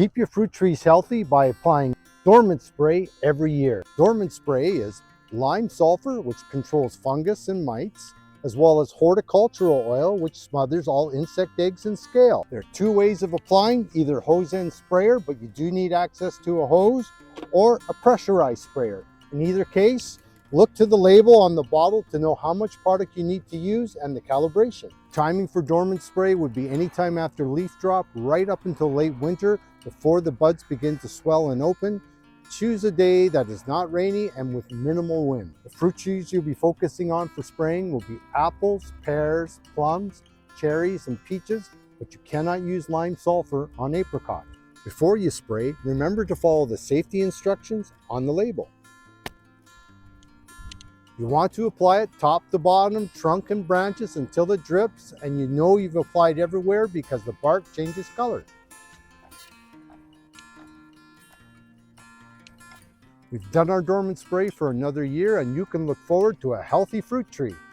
Keep your fruit trees healthy by applying Dormant spray every year. Dormant spray is lime sulphur, which controls fungus and mites, as well as horticultural oil, which smothers all insect eggs and scale. There are two ways of applying, either hose end sprayer, but you do need access to a hose, or a pressurized sprayer. In either case, look to the label on the bottle to know how much product you need to use and the calibration. Timing for Dormant spray would be anytime after leaf drop, right up until late winter, before the buds begin to swell and open. Choose a day that is not rainy and with minimal wind. The fruit trees you'll be focusing on for spraying will be apples, pears, plums, cherries, and peaches, but you cannot use lime sulphur on apricot. Before you spray, remember to follow the safety instructions on the label. You want to apply it top to bottom, trunk and branches until it drips, and you know you've applied everywhere because the bark changes color. We've done our Dormant spray for another year, and you can look forward to a healthy fruit tree.